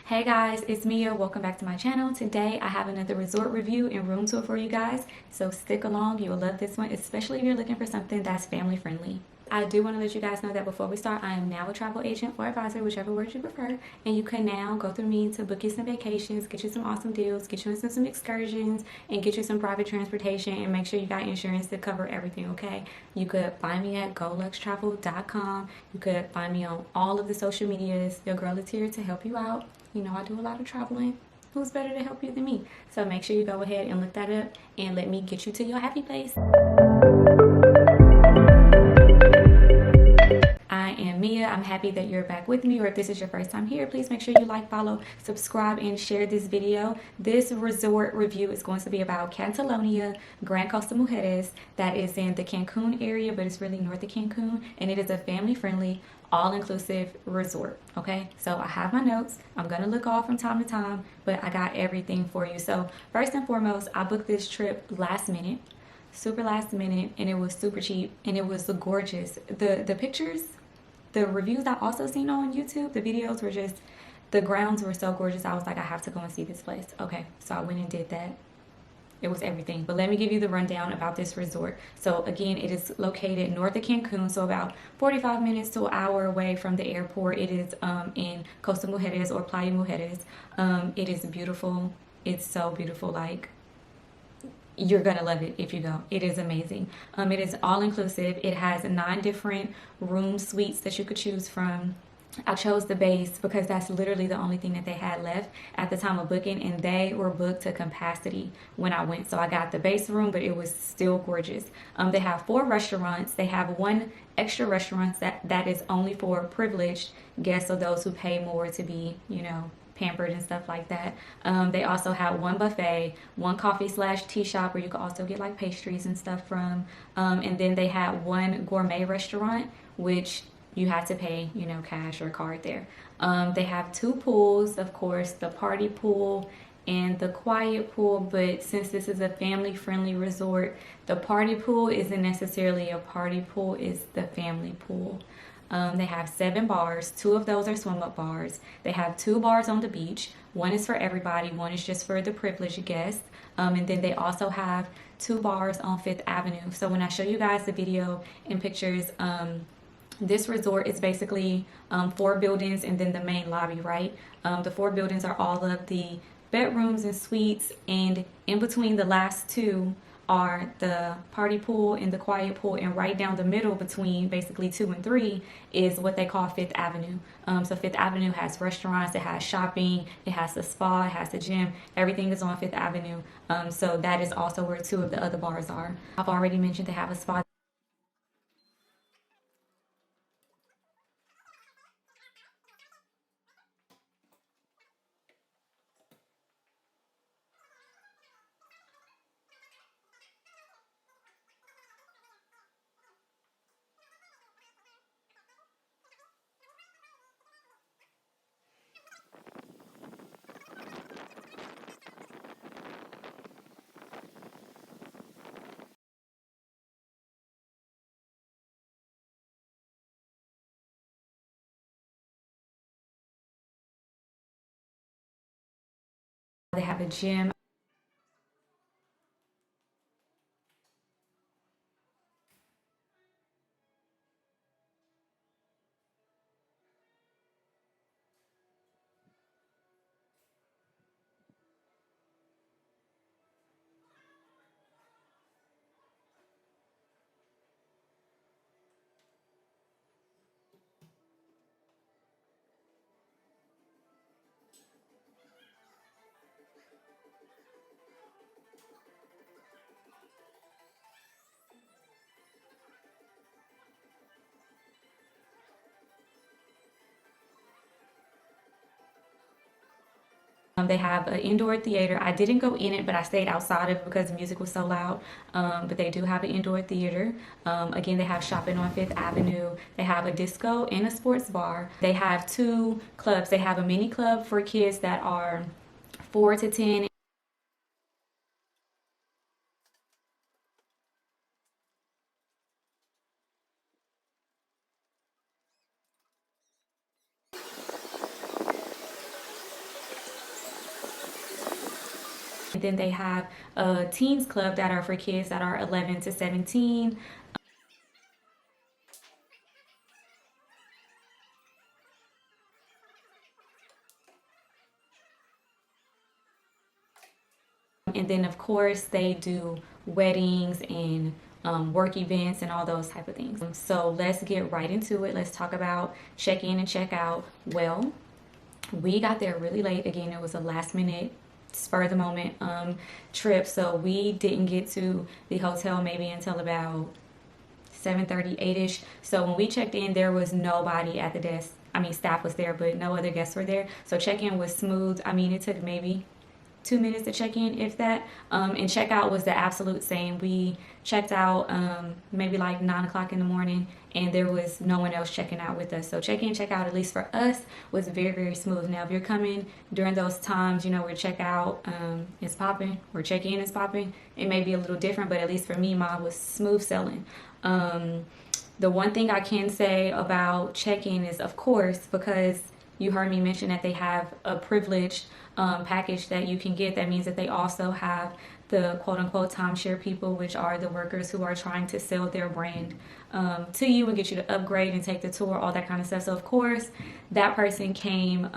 Hey guys, it's Mia. Welcome back to my channel. Today I have another resort review and room tour for you guys. So stick along, you will love this one, especially if you're looking for something that's family friendly. I do want to let you guys know that before we start, I am now a travel agent or advisor, whichever word you prefer. And you can now go through me to book you some vacations, get you some awesome deals, get you into some excursions, and get you some private transportation, and make sure you got insurance to cover everything, okay? You could find me at goluxtravel.com. You could find me on all of the social medias. Your girl is here to help you out. You know, I do a lot of traveling. Who's better to help you than me? So make sure you go ahead and look that up and let me get you to your happy place. I am Mia. I'm happy that you're back with me, or if this is your first time here, please make sure you like, follow, subscribe, and share this video. This resort review is going to be about Catalonia, Grand Costa Mujeres. That is in the Cancun area, but it's really north of Cancun, and it is a family-friendly, all-inclusive resort. Okay, so I have my notes. I'm gonna look off from time to time, but I got everything for you. So first and foremost, I booked this trip last minute, super last minute, and it was super cheap, and it was gorgeous. The pictures, the reviews I also seen on YouTube, the videos were just, the grounds were so gorgeous. I was like, I have to go and see this place. Okay, so I went and did that. It was everything. But let me give you the rundown about this resort. So again, it is located north of Cancun, so about 45 minutes to an hour away from the airport. It is in Costa Mujeres or Playa Mujeres. It is beautiful. It's so beautiful. Like, you're gonna love it if you go. It is amazing. It is all inclusive. It has 9 different room suites that you could choose from. I chose the base because that's literally the only thing that they had left at the time of booking, and they were booked to capacity when I went. So I got the base room, but it was still gorgeous. They have 4 restaurants. They have 1 extra restaurant that is only for privileged guests, so those who pay more to be, you know, pampered and stuff like that. They also have 1 buffet, 1 coffee/tea shop where you can also get like pastries and stuff from. And then they had 1 gourmet restaurant, which you have to pay, you know, cash or card there. They have 2 pools, of course, the party pool and the quiet pool, but since this is a family-friendly resort, the party pool isn't necessarily a party pool, it's the family pool. They have 7 bars. 2 of those are swim-up bars. They have 2 bars on the beach. 1 is for everybody. 1 is just for the privileged guests. And then they also have 2 bars on 5th Avenue. So when I show you guys the video and pictures, this resort is basically 4 buildings and then the main lobby, right? The 4 buildings are all of the bedrooms and suites, and in between the last 2 are the party pool and the quiet pool, and right down the middle between basically 2 and 3 is what they call 5th Avenue. So 5th Avenue has restaurants, it has shopping, it has the spa, it has the gym, everything is on 5th Avenue. So that is also where 2 of the other bars are. I've already mentioned they have a spa. They have a gym. They have an indoor theater. I didn't go in it, but I stayed outside of it because the music was so loud. But they do have an indoor theater. Again, they have shopping on 5th Avenue. They have a disco and a sports bar. They have 2 clubs. They have a mini club for kids that are 4 to 10. And then they have a teens club that are for kids that are 11 to 17. And then of course they do weddings and work events and all those type of things. So let's get right into it. Let's talk about check in and check out. Well, we got there really late. Again, it was a last minute spur of the moment trip, so we didn't get to the hotel maybe until about 7:30, 8ish. So when we checked in, there was nobody at the desk. I mean, staff was there, but no other guests were there. So check-in was smooth. I mean, it took maybe 2 minutes to check in, if that. And check out was the absolute same. We checked out maybe like 9 o'clock in the morning, and there was no one else checking out with us. So check in, check out, at least for us, was very, very smooth. Now, if you're coming during those times, you know, where check out is popping, or check in is popping, it may be a little different, but at least for me, mine was smooth sailing. The one thing I can say about check-in is, of course, because you heard me mention that they have a privileged package that you can get. That means that they also have the quote-unquote timeshare people, which are the workers who are trying to sell their brand to you and get you to upgrade and take the tour, all that kind of stuff. So, of course, that person came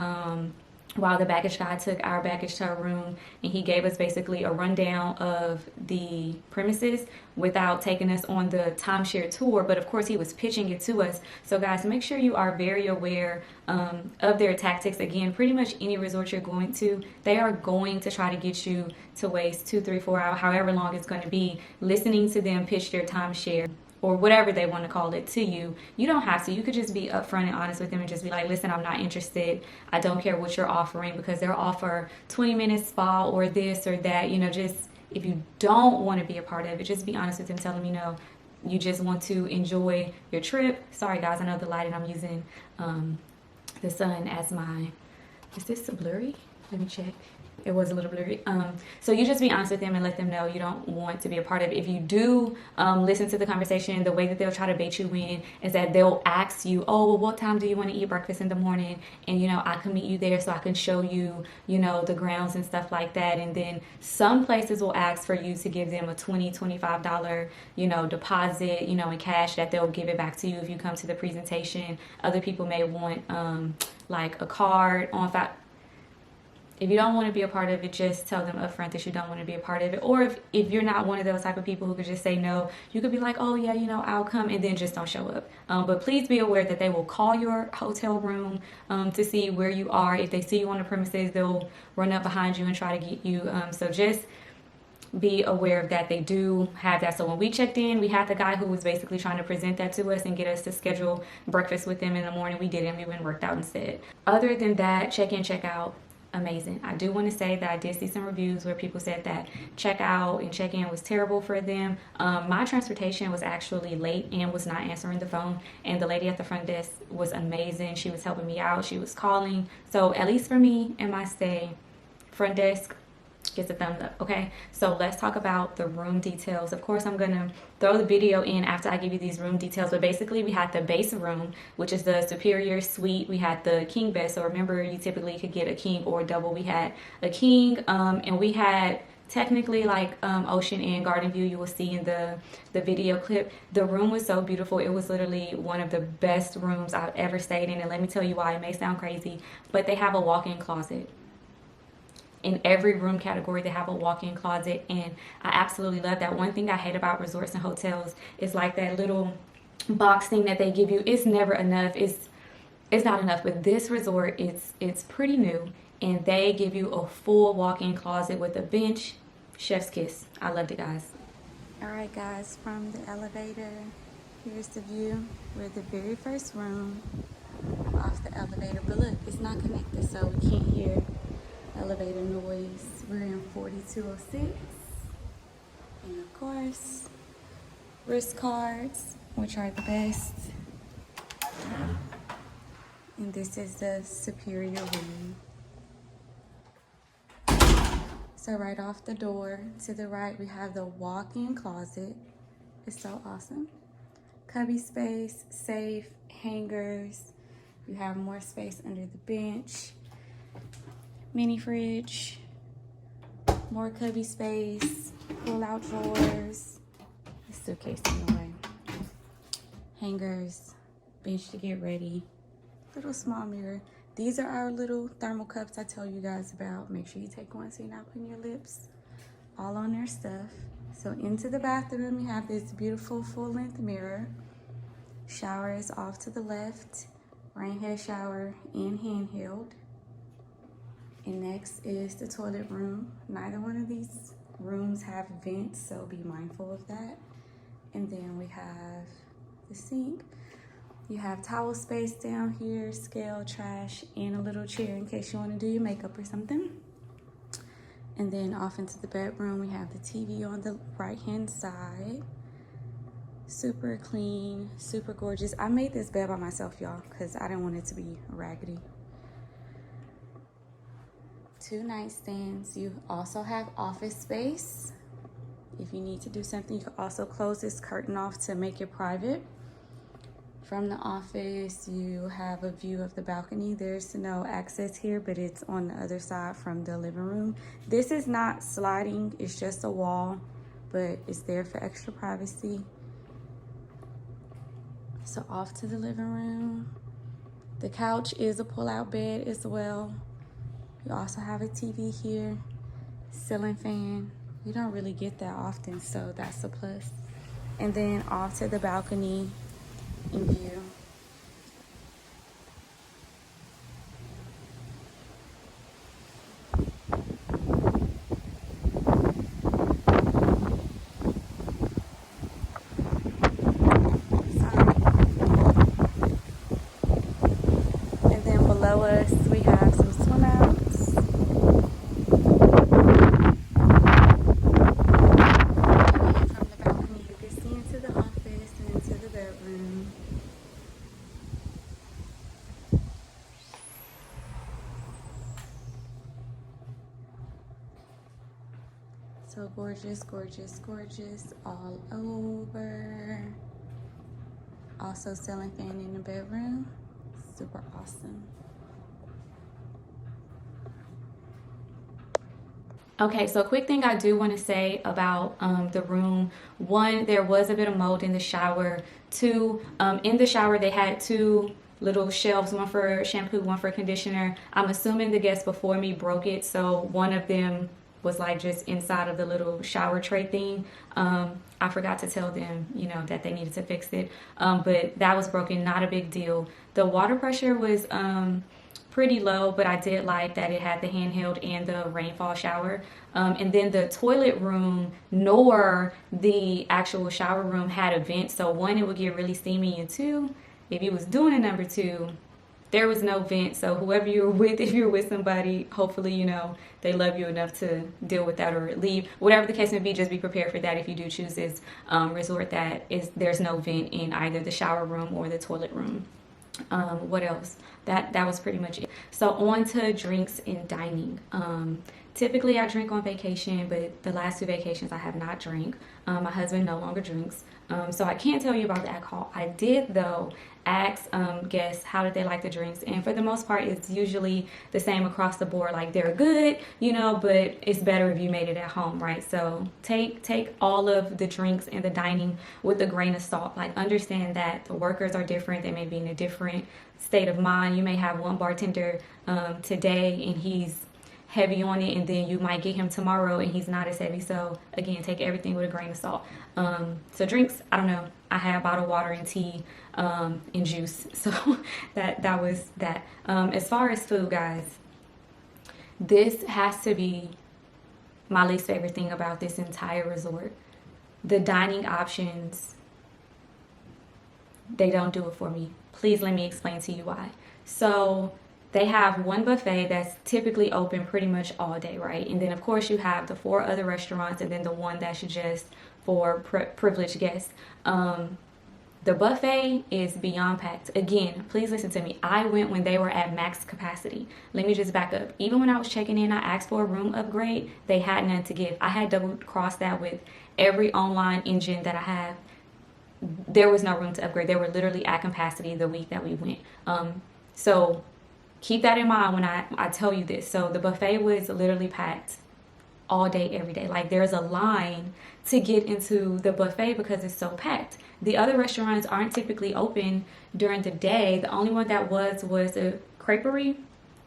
while the baggage guy took our baggage to our room, and he gave us basically a rundown of the premises without taking us on the timeshare tour. But of course, he was pitching it to us. So guys, make sure you are very aware of their tactics. Again, pretty much any resort you're going to, they are going to try to get you to waste 2, 3, 4 hours, however long it's going to be, listening to them pitch their timeshare or whatever they want to call it to you. You don't have to. You could just be upfront and honest with them and just be like, listen, I'm not interested. I don't care what you're offering, because they'll offer 20-minute spa or this or that. You know, just if you don't want to be a part of it, just be honest with them. Tell them, you know, you just want to enjoy your trip. Sorry, guys, I know the lighting I'm using the sun as my, is this blurry? Let me check. It was a little blurry. So you just be honest with them and let them know you don't want to be a part of it. If you do listen to the conversation, the way that they'll try to bait you in is that they'll ask you, oh, well, what time do you want to eat breakfast in the morning? And, you know, I can meet you there so I can show you, you know, the grounds and stuff like that. And then some places will ask for you to give them a $20, $25, you know, deposit, you know, in cash, that they'll give it back to you if you come to the presentation. Other people may want like a card on file. If you don't want to be a part of it, just tell them up front that you don't want to be a part of it. Or if you're not one of those type of people who could just say no, you could be like, oh yeah, you know, I'll come, and then just don't show up. But please be aware that they will call your hotel room to see where you are. If they see you on the premises, they'll run up behind you and try to get you. So just be aware of that. They do have that. So when we checked in, we had the guy who was basically trying to present that to us and get us to schedule breakfast with them in the morning. We didn't. We went and worked out instead. Other than that, check in, check out, amazing. I do want to say that I did see some reviews where people said that check out and check in was terrible for them. My transportation was actually late and was not answering the phone, and the lady at the front desk was amazing. She was helping me out. She was calling. So at least for me and my stay, front desk gets a thumbs up. Okay, so let's talk about the room details. Of course, I'm gonna throw the video in after I give you these room details, but basically we had the base room, which is the superior suite. We had the king bed. So remember, you typically could get a king or a double. We had a king, and we had technically like ocean and garden view. You will see in the video clip. The room was so beautiful. It was literally one of the best rooms I've ever stayed in, and let me tell you why. It may sound crazy, but they have a walk-in closet. In every room category, they have a walk-in closet, and I absolutely love that. One thing I hate about resorts and hotels is like that little box thing that they give you. It's never enough. It's not enough. But this resort, it's pretty new, and they give you a full walk-in closet with a bench. Chef's kiss. I loved it, guys. All right, guys, from the elevator, here's the view. We're the very first room off the elevator, but look, it's not connected, so we can't hear elevator noise. We're in 4206, and of course wrist cards, which are the best. And this is the superior room. So right off the door to the right, we have the walk-in closet. It's so awesome. Cubby space, safe, hangers. You have more space under the bench. Mini fridge, More cubby space, pull out drawers, a suitcase in the way, hangers, bench to get ready, little small mirror. These are our little thermal cups I tell you guys about. Make sure you take one so you're not putting your lips all on their stuff. So into the bathroom, you have this beautiful full-length mirror. Shower is off to the left, rain head shower and handheld. And next is the toilet room. Neither one of these rooms have vents, so be mindful of that. And then we have the sink. You have towel space down here, scale, trash, and a little chair in case you want to do your makeup or something. And then off into the bedroom, we have the TV on the right-hand side. Super clean, super gorgeous. I made this bed by myself, y'all, because I didn't want it to be raggedy. 2 nightstands. You also have office space. If you need to do something, you can also close this curtain off to make it private. From the office, you have a view of the balcony. There's no access here, but it's on the other side from the living room. This is not sliding, it's just a wall, but it's there for extra privacy. So off to the living room. The couch is a pull-out bed as well. You also have a TV here, ceiling fan. You don't really get that often, so that's a plus. And then off to the balcony in view. And then below us, we have some swim outs. And from the balcony, you can see into the office and into the bedroom. So gorgeous, gorgeous, gorgeous all over. Also ceiling fan in the bedroom. Super awesome. Okay, so quick thing I do want to say about the room. 1, there was a bit of mold in the shower. 2, in the shower they had 2 little shelves, one for shampoo, one for conditioner. I'm assuming the guest before me broke it, so one of them was like just inside of the little shower tray thing. I forgot to tell them, you know, that they needed to fix it, but that was broken, not a big deal. The water pressure was pretty low, but I did like that it had the handheld and the rainfall shower. And then the toilet room nor the actual shower room had a vent, so 1, it would get really steamy, and 2, if you was doing a number 2, there was no vent. So whoever you were with, if you're with somebody, hopefully, you know, they love you enough to deal with that or leave. Whatever the case may be, just be prepared for that if you do choose this resort that there's no vent in either the shower room or the toilet room. What else? That was pretty much it. So on to drinks and dining. Typically I drink on vacation, but the last 2 vacations I have not drank. My husband no longer drinks, so I can't tell you about the alcohol. I did though ask guests how did they like the drinks, and for the most part it's usually the same across the board. Like, they're good, you know, but it's better if you made it at home, right? So take all of the drinks and the dining with a grain of salt. Like, understand that the workers are different. They may be in a different state of mind. You may have one bartender today and he's heavy on it, and then you might get him tomorrow and he's not as heavy. So again, take everything with a grain of salt. So drinks, I don't know, I had bottled water and tea and juice, so that was that. As far as food, guys, this has to be my least favorite thing about this entire resort. The dining options, they don't do it for me. Please let me explain to you why. So they have one buffet that's typically open pretty much all day, right? And then of course you have the 4 other restaurants, and then the one that's just for privileged guests. The buffet is beyond packed. Again, please listen to me. I went when they were at max capacity. Let me just back up. Even when I was checking in, I asked for a room upgrade. They had none to give. I had double crossed that with every online engine that I have. There was no room to upgrade. They were literally at capacity the week that we went. So keep that in mind when I tell you this. So the buffet was literally packed. all day, every day. Like there's a line to get into the buffet because it's so packed. The other restaurants aren't typically open during the day. The only one that was a creperie.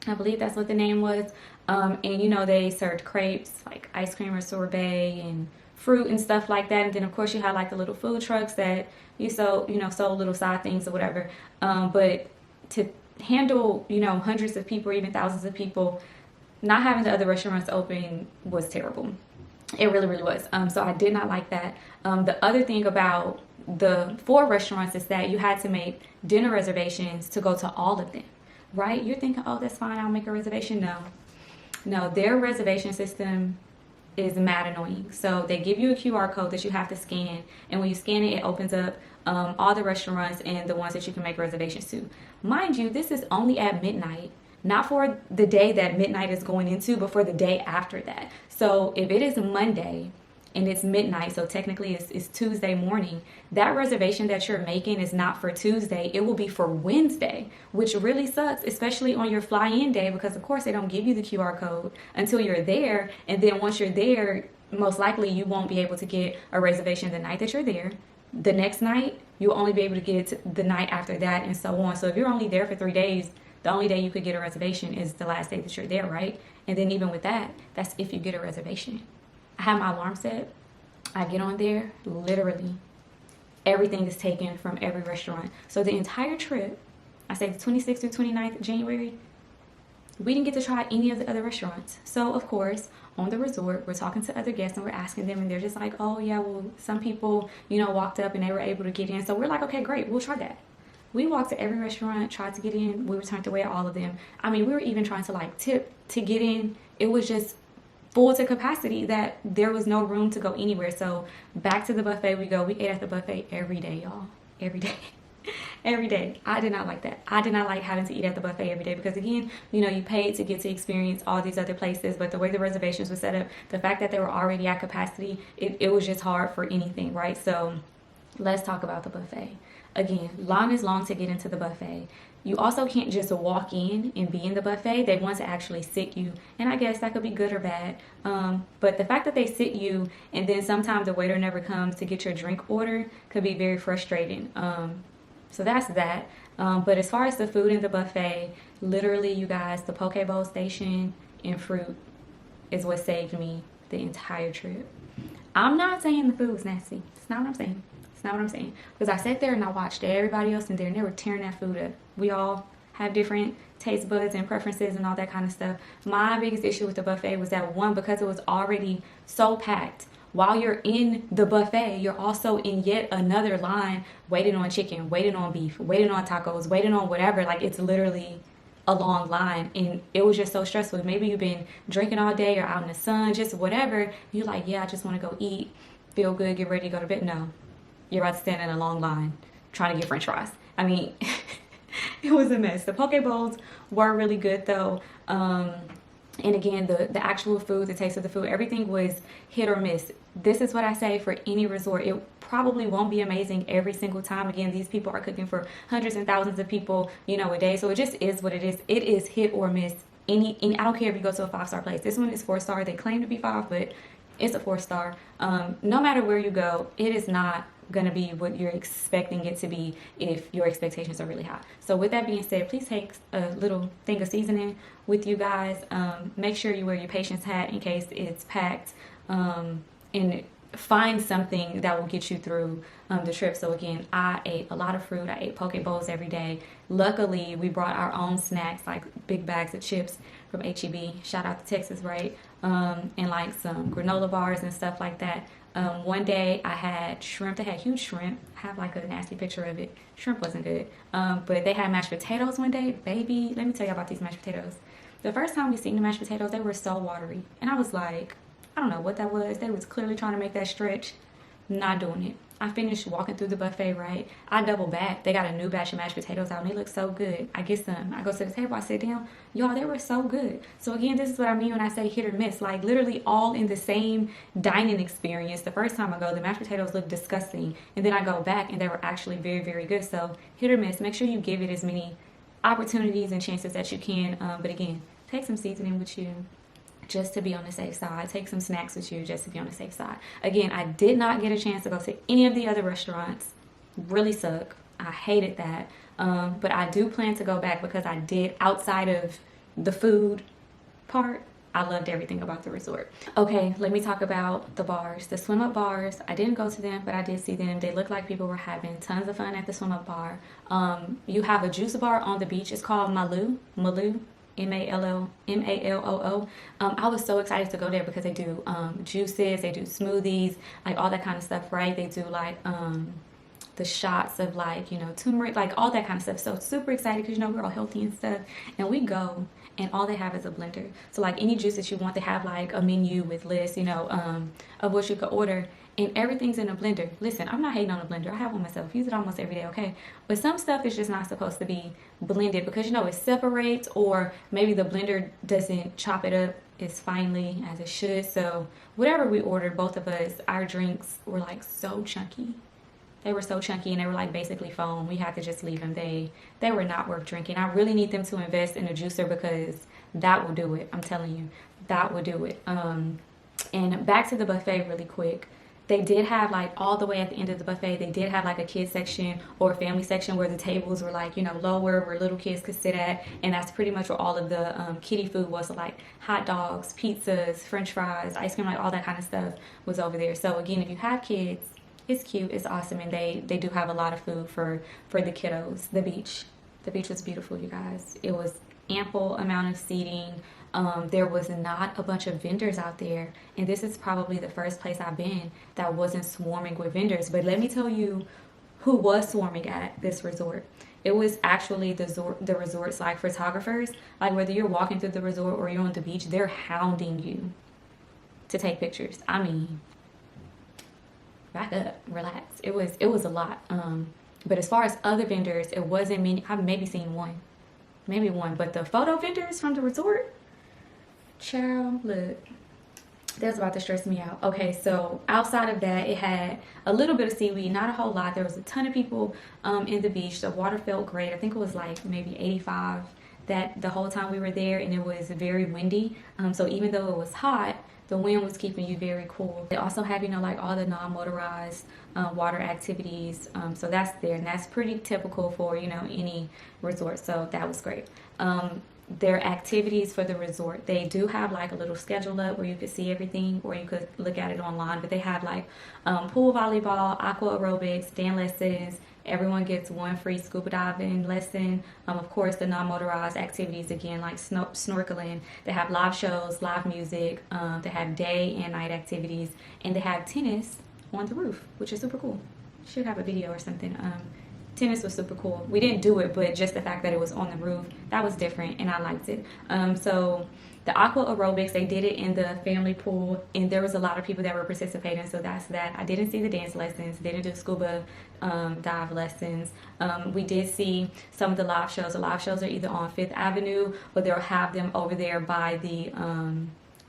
I believe that's what the name was. And you know, they served crepes, like ice cream or sorbet and fruit and stuff like that. And then of course you had like the little food trucks that sold little side things or whatever. But to handle, hundreds of people or even thousands of people, not having the other restaurants open was terrible. It really, really was. So I did not like that. The other thing about the 4 restaurants is that you had to make dinner reservations to go to all of them, right? You're thinking, oh, that's fine, I'll make a reservation. No, their reservation system is mad annoying. So they give you a QR code that you have to scan, and when you scan it, it opens up all the restaurants and the ones that you can make reservations to. Mind you, this is only at midnight, not for the day that midnight is going into, but for the day after that. So if it is Monday and it's midnight, so technically it's Tuesday morning, that reservation that you're making is not for Tuesday, it will be for Wednesday, which really sucks, especially on your fly-in day, because of course they don't give you the QR code until you're there, and then once you're there, most likely you won't be able to get a reservation the night that you're there. The next night, you'll only be able to get it the night after that, and so on. So if you're only there for 3 days, the only day you could get a reservation is the last day that you're there, right? And then even with that, that's if you get a reservation. I have my alarm set. I get on there, literally everything is taken from every restaurant. So the entire trip, I say the 26th through 29th of January, we didn't get to try any of the other restaurants. So of course, on the resort, we're talking to other guests and we're asking them, and they're just like, oh yeah, well, some people, walked up and they were able to get in. So we're like, okay, great, we'll try that. We walked to every restaurant, tried to get in. We were turned away at all of them. I mean, we were even trying to tip to get in. It was just full to capacity that there was no room to go anywhere. So back to the buffet we go. We ate at the buffet every day, y'all. Every day. Every day. I did not like that. I did not like having to eat at the buffet every day because, again, you paid to get to experience all these other places, but the way the reservations were set up, the fact that they were already at capacity, it was just hard for anything, right? So let's talk about the buffet. Again, line is long to get into the buffet. You also can't just walk in and be in the buffet. They want to actually sit you, and I guess that could be good or bad. But the fact that they sit you and then sometimes the waiter never comes to get your drink order could be very frustrating. So that's that. But as far as the food in the buffet, literally, you guys, the poke bowl station and fruit is what saved me the entire trip. I'm not saying the food was nasty. It's not what I'm saying. It's not what I'm saying. Because I sat there and I watched everybody else in there and they were tearing that food up. We all have different taste buds and preferences and all that kind of stuff. My biggest issue with the buffet was that, one, because it was already so packed, while you're in the buffet, you're also in yet another line waiting on chicken, waiting on beef, waiting on tacos, waiting on whatever. Like, it's literally a long line, and it was just so stressful. Maybe you've been drinking all day or out in the sun, just whatever. You're like, yeah, I just want to go eat, feel good, get ready to go to bed. No, you're about to stand in a long line trying to get french fries. I mean, it was a mess. The poke bowls were really good though. And again, the actual food, the taste of the food, everything was hit or miss. This is what I say for any resort. It probably won't be amazing every single time. Again, these people are cooking for hundreds and thousands of people, a day. So it just is what it is. It is hit or miss. I don't care if you go to a 5-star place. This one is 4-star. They claim to be 5, but it's a 4-star. No matter where you go, it is not going to be what you're expecting it to be if your expectations are really high. So with that being said, please take a little thing of seasoning with you guys. Make sure you wear your patience hat in case it's packed, and find something that will get you through the trip. So again, I ate a lot of fruit. I ate poke bowls every day. Luckily, we brought our own snacks, like big bags of chips from H-E-B. Shout out to Texas, right? And like some granola bars and stuff like that. One day I had shrimp. They had huge shrimp. I have like a nasty picture of it. Shrimp wasn't good. But they had mashed potatoes one day. Baby, let me tell you about these mashed potatoes. The first time we seen the mashed potatoes, they were so watery. And I was like, I don't know what that was. They was clearly trying to make that stretch. Not doing it. I finished walking through the buffet, right? I double back. They got a new batch of mashed potatoes out and they look so good. I get some. I go to the table. I sit down. Y'all, they were so good. So again, this is what I mean when I say hit or miss. Like literally all in the same dining experience. The first time I go, the mashed potatoes look disgusting. And then I go back and they were actually very, very good. So hit or miss. Make sure you give it as many opportunities and chances that you can. But again, take some seasoning with you. just to be on the safe side. Take some snacks with you just to be on the safe side. Again, I did not get a chance to go to any of the other restaurants. Really suck. I hated that. But I do plan to go back because I did, outside of the food part, I loved everything about the resort. Okay, let me talk about the bars. The swim up bars, I didn't go to them, but I did see them. They looked like people were having tons of fun at the swim up bar. You have a juice bar on the beach. It's called Maloo. M-A-L-O-O. I was so excited to go there because they do juices, they do smoothies, like all that kind of stuff, right? They do like the shots of like, you know, turmeric, like all that kind of stuff. So super excited because, you know, we're all healthy and stuff. And we go and all they have is a blender. So like any juice that you want, they have like a menu with lists, you know, of what you could order. And everything's in a blender. Listen, I'm not hating on a blender. I have one myself. Use it almost every day, okay? But some stuff is just not supposed to be blended because, you know, it separates, or maybe the blender doesn't chop it up as finely as it should. So whatever we ordered, both of us, our drinks were like so chunky. They were so chunky and they were like basically foam. We had to just leave them. They were not worth drinking. I really need them to invest in a juicer because that will do it. I'm telling you, that will do it. And back to the buffet really quick. They did have like all the way at the end of the buffet, they did have like a kids section or a family section where the tables were like, you know, lower where little kids could sit at. And that's pretty much where all of the kiddie food was. So like hot dogs, pizzas, french fries, ice cream, like all that kind of stuff was over there. So again, if you have kids, it's cute, it's awesome, and they do have a lot of food for the kiddos. The beach was beautiful, you guys. It was ample amount of seating. There was not a bunch of vendors out there, and this is probably the first place I've been that wasn't swarming with vendors. But let me tell you who was swarming at this resort. It was actually the resort's like photographers. Like whether you're walking through the resort or you're on the beach, they're hounding you to take pictures. I mean, back up, relax. It was a lot. But as far as other vendors, it wasn't many. I've maybe seen maybe one. But the photo vendors from the resort, child, look, that's about to stress me out. Okay, so outside of that, it had a little bit of seaweed, not a whole lot. There was a ton of people in the beach. The water felt great. I think it was like maybe 85 that the whole time we were there, and it was very windy. So even though it was hot, the wind was keeping you very cool. They also have, you know, like all the non-motorized water activities. So that's there, and that's pretty typical for, you know, any resort. So that was great. Their activities for the resort, they do have like a little schedule up where you could see everything, or you could look at it online. But they have like pool volleyball, aqua aerobics, dance lessons. Everyone gets one free scuba diving lesson. Of course, the non-motorized activities, again, like snorkeling. They have live shows, live music. They have day and night activities. And they have tennis on the roof, which is super cool. Should have a video or something. Tennis was super cool. We didn't do it, but just the fact that it was on the roof, that was different, and I liked it. So the aqua aerobics, they did it in the family pool, and there was a lot of people that were participating, so that's that. I didn't see the dance lessons, didn't do scuba dive lessons. We did see some of the live shows. The live shows are either on Fifth Avenue, or they'll have them over there by the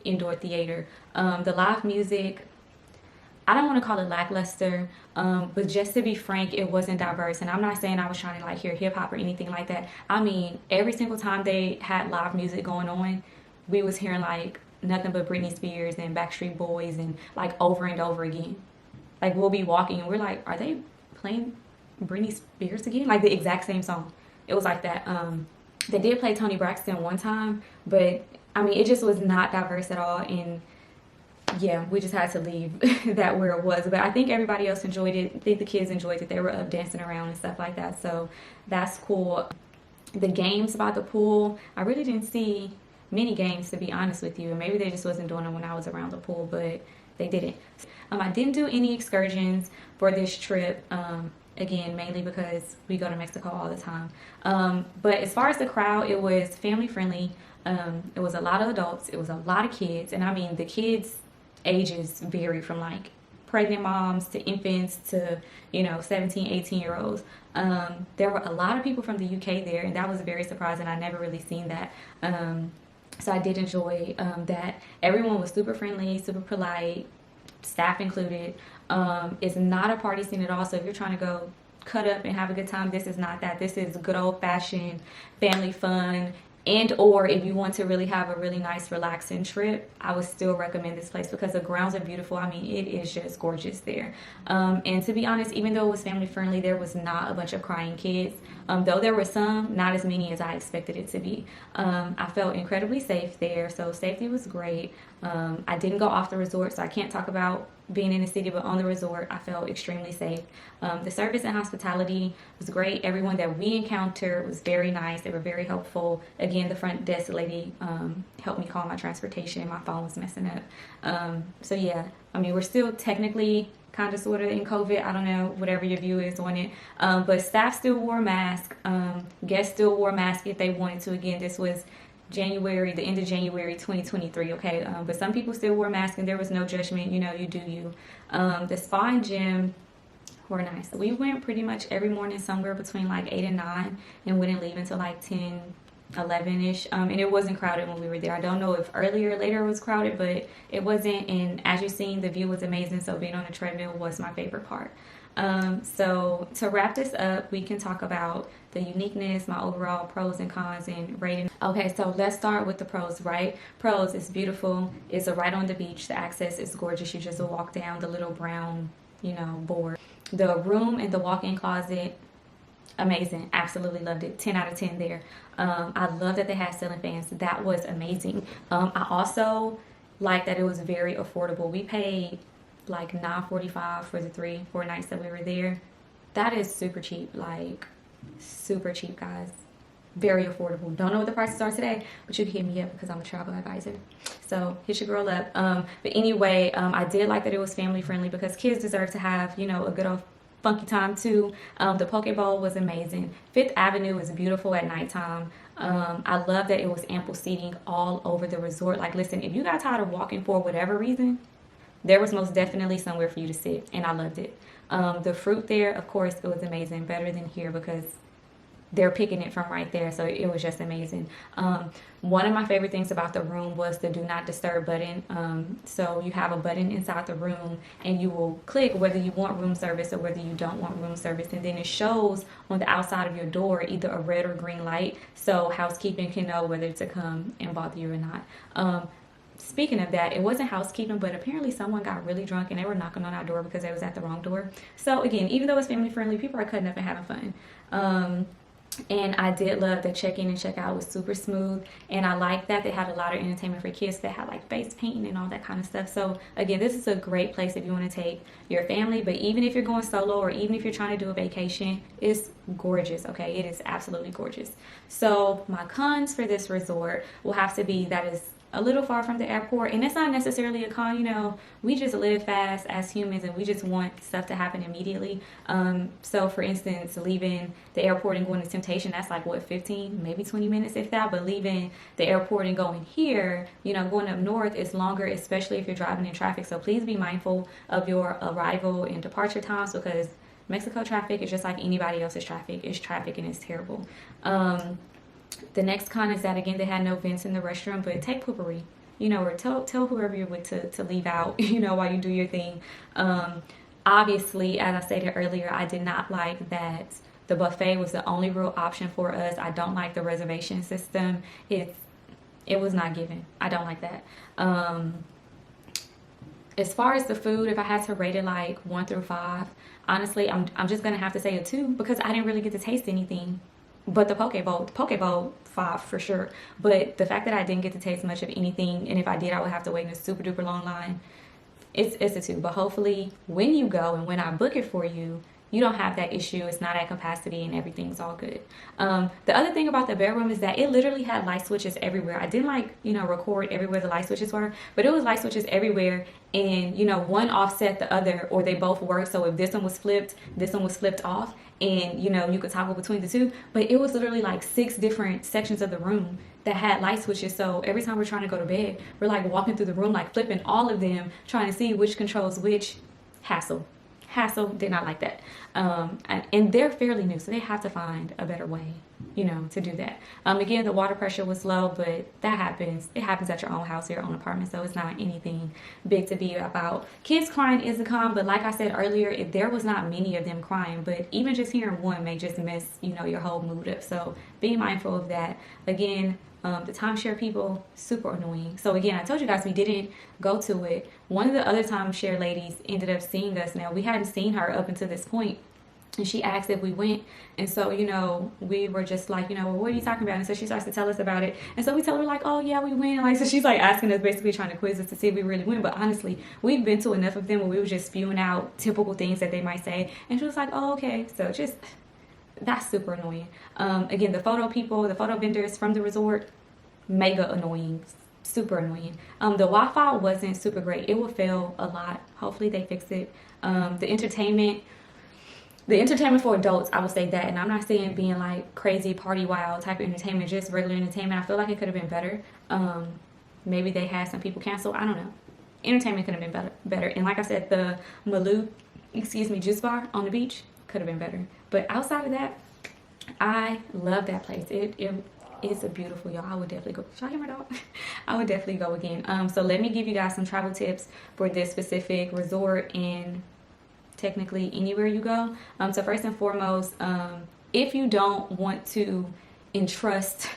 indoor theater. The live music, I don't want to call it lackluster, but just to be frank, it wasn't diverse. And I'm not saying I was trying to like hear hip hop or anything like that. I mean, every single time they had live music going on, we was hearing like nothing but Britney Spears and Backstreet Boys, and like over and over again. Like we'll be walking and we're like, are they playing Britney Spears again? Like the exact same song. It was like that. They did play Toni Braxton one time, but I mean, it just was not diverse at all. And yeah, we just had to leave that where it was. But I think everybody else enjoyed it. I think the kids enjoyed it. They were up dancing around and stuff like that. So that's cool. The games by the pool, I really didn't see many games, to be honest with you. And maybe they just wasn't doing them when I was around the pool, but they didn't. I didn't do any excursions for this trip. Again, mainly because we go to Mexico all the time. But as far as the crowd, it was family friendly. It was a lot of adults. It was a lot of kids. And I mean, the kids' ages vary from like pregnant moms to infants to, you know, 17, 18-year-olds. There were a lot of people from the UK there, and that was very surprising. I never really seen that. So I did enjoy that. Everyone was super friendly, super polite, staff included. It's not a party scene at all. So if you're trying to go cut up and have a good time, this is not that. This is good old-fashioned family fun. And or if you want to really have a really nice relaxing trip, I would still recommend this place because the grounds are beautiful. I mean, it is just gorgeous there. And to be honest, even though it was family friendly, there was not a bunch of crying kids. Though there were some, not as many as I expected it to be. I felt incredibly safe there, so safety was great. I didn't go off the resort, so I can't talk about being in the city, but on the resort, I felt extremely safe. The service and hospitality was great. Everyone that we encountered was very nice. They were very helpful. Again, the front desk lady helped me call my transportation. My phone was messing up. So yeah, I mean, we're still technically kind of sort of in COVID. I don't know, whatever your view is on it. But staff still wore masks. Guests still wore masks if they wanted to. Again, this was January, the end of January 2023, okay? But some people still wore masks and there was no judgment, you know, you do you. The spa and gym were nice. We went pretty much every morning somewhere between like 8 and 9 and wouldn't leave until like 10, 11-ish. And it wasn't crowded when we were there. I don't know if earlier or later it was crowded, but it wasn't. And as you've seen, the view was amazing. So being on a treadmill was my favorite part. So to wrap this up, we can talk about the uniqueness, my overall pros and cons, and rating. Okay, so let's start with the pros, right? Pros, it's beautiful. It's right on the beach. The access is gorgeous. You just walk down the little brown, you know, board. The room and the walk-in closet, amazing. Absolutely loved it. 10 out of 10 there. I love that they had ceiling fans. That was amazing. I also like that it was very affordable. We paid like $9.45 for the 3-4 nights that we were there. That is super cheap, like super cheap, guys. Very affordable. Don't know what the prices are today, but you can hit me up because I'm a travel advisor. So hit your girl up. But anyway, I did like that it was family friendly because kids deserve to have, you know, a good old funky time too. The Poke Bowl was amazing. Fifth Avenue is beautiful at nighttime. I love that it was ample seating all over the resort. Like, listen, if you got tired of walking for whatever reason, there was most definitely somewhere for you to sit, and I loved it. The fruit there, of course, it was amazing. Better than here because they're picking it from right there, so it was just amazing. One of my favorite things about the room was the do not disturb button. So you have a button inside the room and you will click whether you want room service or whether you don't want room service, and then it shows on the outside of your door either a red or green light, so housekeeping can know whether to come and bother you or not. Speaking of that, it wasn't housekeeping, but apparently someone got really drunk and they were knocking on our door because they was at the wrong door. So again, even though it's family friendly, people are cutting up and having fun. And I did love that check-in and check-out was super smooth, and I like that they had a lot of entertainment for kids. They had like face painting and all that kind of stuff. So again, this is a great place if you want to take your family, but even if you're going solo or even if you're trying to do a vacation, it's gorgeous. Okay, it is absolutely gorgeous. So my cons for this resort will have to be that is a little far from the airport, and it's not necessarily a con. You know, we just live fast as humans and we just want stuff to happen immediately. So for instance, leaving the airport and going to Temptation, that's like what, 15 maybe 20 minutes if that. But leaving the airport and going here, you know, going up north is longer, especially if you're driving in traffic. So please be mindful of your arrival and departure times because Mexico traffic is just like anybody else's traffic. It's traffic and it's terrible. The next con is that, again, they had no vents in the restroom, but take poopery, you know, or tell whoever you're with to leave out, you know, while you do your thing. Obviously, as I stated earlier, I did not like that the buffet was the only real option for us. I don't like the reservation system. It was not given. I don't like that. As far as the food, if I had to rate it like 1 through 5, honestly, I'm just going to have to say a 2 because I didn't really get to taste anything. But the Poke Bowl 5 for sure. But the fact that I didn't get to taste much of anything, and if I did, I would have to wait in a super duper long line. It's a 2. But hopefully, when you go and when I book it for you, you don't have that issue. It's not at capacity and everything's all good. The other thing about the bedroom is that it literally had light switches everywhere. I didn't record everywhere the light switches were, but it was light switches everywhere, and one offset the other, or they both worked. So if this one was flipped off, and you could toggle between the two. But it was literally like 6 different sections of the room that had light switches. So every time we're trying to go to bed, we're like walking through the room, like flipping all of them, trying to see which controls which. Hassle, did not like that. And they're fairly new, so they have to find a better way, to do that. Again, the water pressure was low, but that happens. It happens at your own house or your own apartment, so it's not anything big to be about. Kids crying is a con, but like I said earlier, there was not many of them crying, but even just hearing one may just mess, your whole mood up. So be mindful of that. Again, The timeshare people, super annoying. So again, I told you guys we didn't go to it. One of the other timeshare ladies ended up seeing us. Now, we hadn't seen her up until this point, and she asked if we went. And so, you know, we were just like, you know, well, what are you talking about? And so she starts to tell us about it. And so we tell her like, oh yeah, we went. Like, so she's like asking us, basically trying to quiz us to see if we really went. But honestly, we've been to enough of them where we were just spewing out typical things that they might say. And she was like, oh, okay. So just, that's super annoying. Again, the photo people, the photo vendors from the resort, mega annoying, super annoying. The Wi-Fi wasn't super great. It will fail a lot. Hopefully they fix it. The entertainment for adults, I would say that, and I'm not saying being like crazy party wild type of entertainment, just regular entertainment. I feel like it could have been better. Maybe they had some people cancel. I don't know. Entertainment could have been better. And like I said, the juice bar on the beach could have been better. But outside of that, I love that place. It's a beautiful, y'all. I would definitely go. Should I hear my dog? I would definitely go again. So let me give you guys some travel tips for this specific resort and technically anywhere you go. So first and foremost, if you don't want to entrust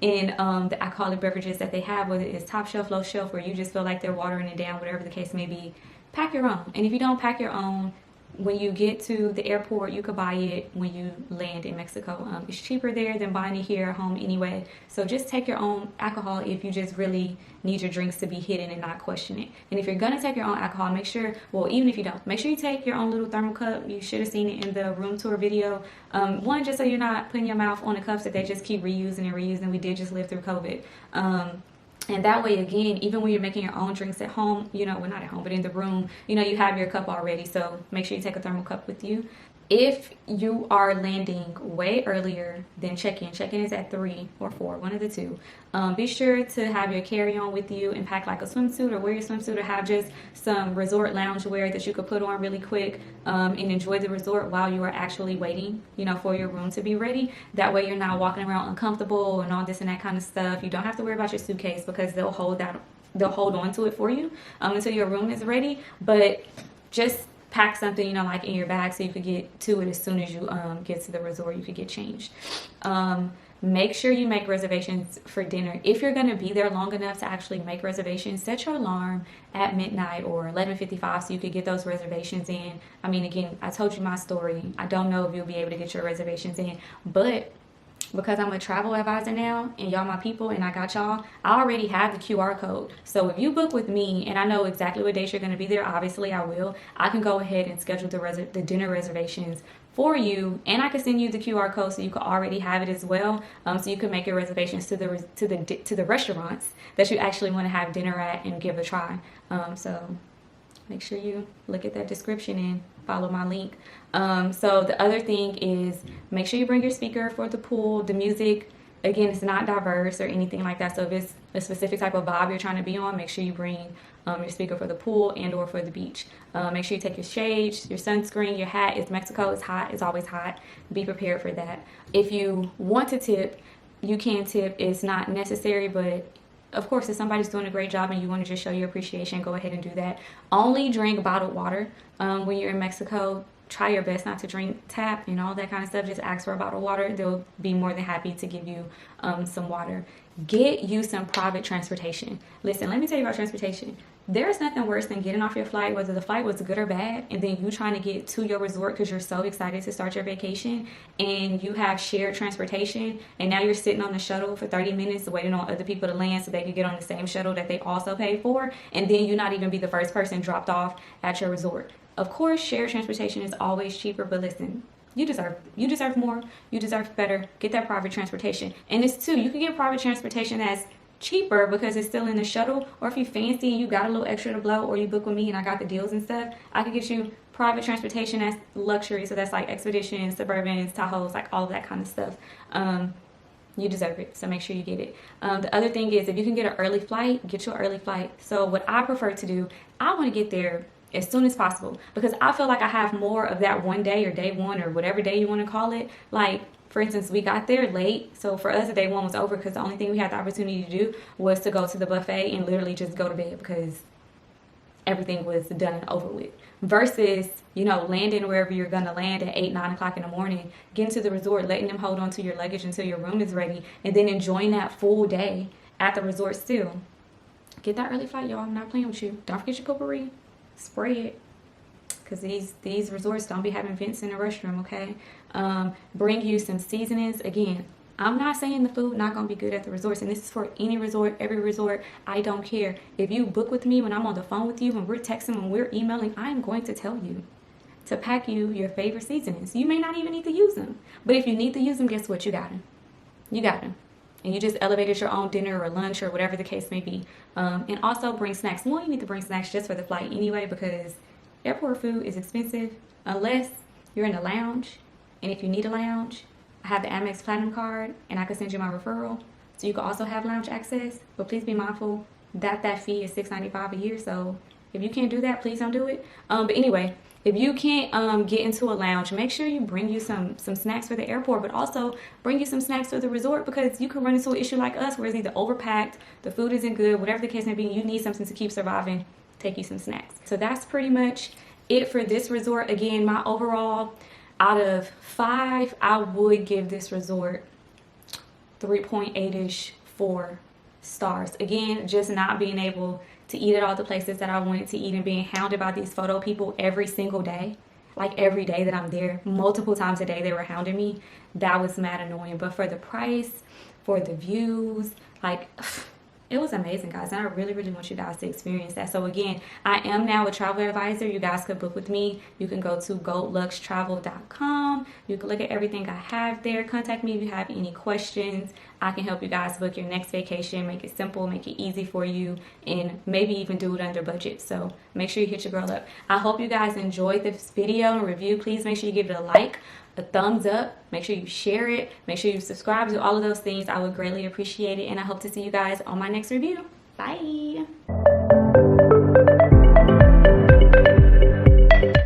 in the alcoholic beverages that they have, whether it's top shelf, low shelf, or you just feel like they're watering it down, whatever the case may be, pack your own. And if you don't pack your own, when you get to the airport, you could buy it when you land in Mexico. It's cheaper there than buying it here at home anyway. So just take your own alcohol if you just really need your drinks to be hidden and not question it. And if you're gonna take your own alcohol, make sure, well, even if you don't, make sure you take your own little thermal cup. You should have seen it in the room tour video. One, just so you're not putting your mouth on the cups that they just keep reusing and reusing. We did just live through COVID. And that way, again, even when you're making your own drinks at home, you know, well, not at home, but in the room, you know, you have your cup already. So make sure you take a thermal cup with you. If you are landing way earlier than check-in, check-in is at 3 or 4, one of the two. Be sure to have your carry-on with you and pack like a swimsuit or wear your swimsuit, or have just some resort lounge wear that you could put on really quick and enjoy the resort while you are actually waiting, you know, for your room to be ready. That way you're not walking around uncomfortable and all this and that kind of stuff. You don't have to worry about your suitcase because they'll hold on to it for you until your room is ready. But just pack something, you know, like in your bag so you could get to it as soon as you get to the resort. You could get changed. Make sure you make reservations for dinner. If you're going to be there long enough to actually make reservations, set your alarm at midnight or 11:55 so you could get those reservations in. I mean, again, I told you my story. I don't know if you'll be able to get your reservations in, but because I'm a travel advisor now and y'all my people and I got y'all, I already have the QR code. So if you book with me and I know exactly what dates you're going to be there, obviously I will. I can go ahead and schedule the dinner reservations for you, and I can send you the QR code so you can already have it as well. So you can make your reservations to the restaurants that you actually want to have dinner at and give a try. So make sure you look at that description and follow my link. So the other thing is make sure you bring your speaker for the pool. The music, again, it's not diverse or anything like that. So if it's a specific type of vibe you're trying to be on, make sure you bring your speaker for the pool and or for the beach. Make sure you take your shades, your sunscreen, your hat. It's Mexico, it's hot, it's always hot. Be prepared for that. If you want to tip, you can tip. It's not necessary, but of course, if somebody's doing a great job and you want to just show your appreciation, go ahead and do that. Only drink bottled water when you're in Mexico. Try your best not to drink tap and all that kind of stuff. Just ask for a bottle of water. They'll be more than happy to give you some water. Get you some private transportation. Listen, let me tell you about transportation. There's nothing worse than getting off your flight, whether the flight was good or bad, and then you trying to get to your resort because you're so excited to start your vacation, and you have shared transportation, and now you're sitting on the shuttle for 30 minutes waiting on other people to land so they can get on the same shuttle that they also paid for, and then you not even be the first person dropped off at your resort. Of course, shared transportation is always cheaper, but listen, you deserve more. You deserve better. Get that private transportation. And it's too, you can get private transportation that's cheaper because it's still in the shuttle, or if you fancy and you got a little extra to blow, or you book with me and I got the deals and stuff, I could get you private transportation that's luxury. So that's like Expeditions, Suburbans, Tahoes, like all of that kind of stuff. You deserve it, so make sure you get it. The other thing is, if you can get an early flight, get your early flight. So what I prefer to do, I want to get there as soon as possible because I feel like I have more of that one day or day one or whatever day you want to call it. Like, for instance, we got there late, so for us, the day one was over because the only thing we had the opportunity to do was to go to the buffet and literally just go to bed because everything was done and over with. Versus, you know, landing wherever you're gonna land at 8, 9 o'clock in the morning, getting to the resort, letting them hold on to your luggage until your room is ready, and then enjoying that full day at the resort still. Get that early flight, y'all. I'm not playing with you. Don't forget your potpourri. Spray it. Because these resorts don't be having vents in the restroom, okay? Bring you some seasonings. Again, I'm not saying the food not going to be good at the resorts, and this is for any resort, every resort. I don't care. If you book with me, when I'm on the phone with you, when we're texting, when we're emailing, I'm going to tell you to pack you your favorite seasonings. You may not even need to use them, but if you need to use them, guess what? You got them. You got them. And you just elevated your own dinner or lunch or whatever the case may be. And also bring snacks. Well, you need to bring snacks just for the flight anyway, because airport food is expensive unless you're in a lounge. And if you need a lounge, I have the Amex Platinum card and I can send you my referral. So you can also have lounge access. But please be mindful that that fee is $6.95 a year. So if you can't do that, please don't do it. But anyway, if you can't get into a lounge, make sure you bring you some snacks for the airport, but also bring you some snacks for the resort, because you can run into an issue like us where it's either overpacked, the food isn't good, whatever the case may be, you need something to keep surviving. Take you some snacks. So that's pretty much it for this resort. Again, my overall out of 5, I would give this resort 3.8-ish, 4 stars. Again, just not being able to eat at all the places that I wanted to eat and being hounded by these photo people every single day. Like every day that I'm there, multiple times a day they were hounding me. That was mad annoying. But for the price, for the views, like it was amazing, guys, and I really, really want you guys to experience that. So again, I am now a travel advisor. You guys could book with me. You can go to goldluxtravel.com. You can look at everything I have there. Contact me if you have any questions. I can help you guys book your next vacation, make it simple, make it easy for you, and maybe even do it under budget. So make sure you hit your girl up. I hope you guys enjoyed this video and review. Please make sure you give it a like, a thumbs up, make sure you share it, make sure you subscribe, do all of those things. I would greatly appreciate it, and I hope to see you guys on my next review. Bye.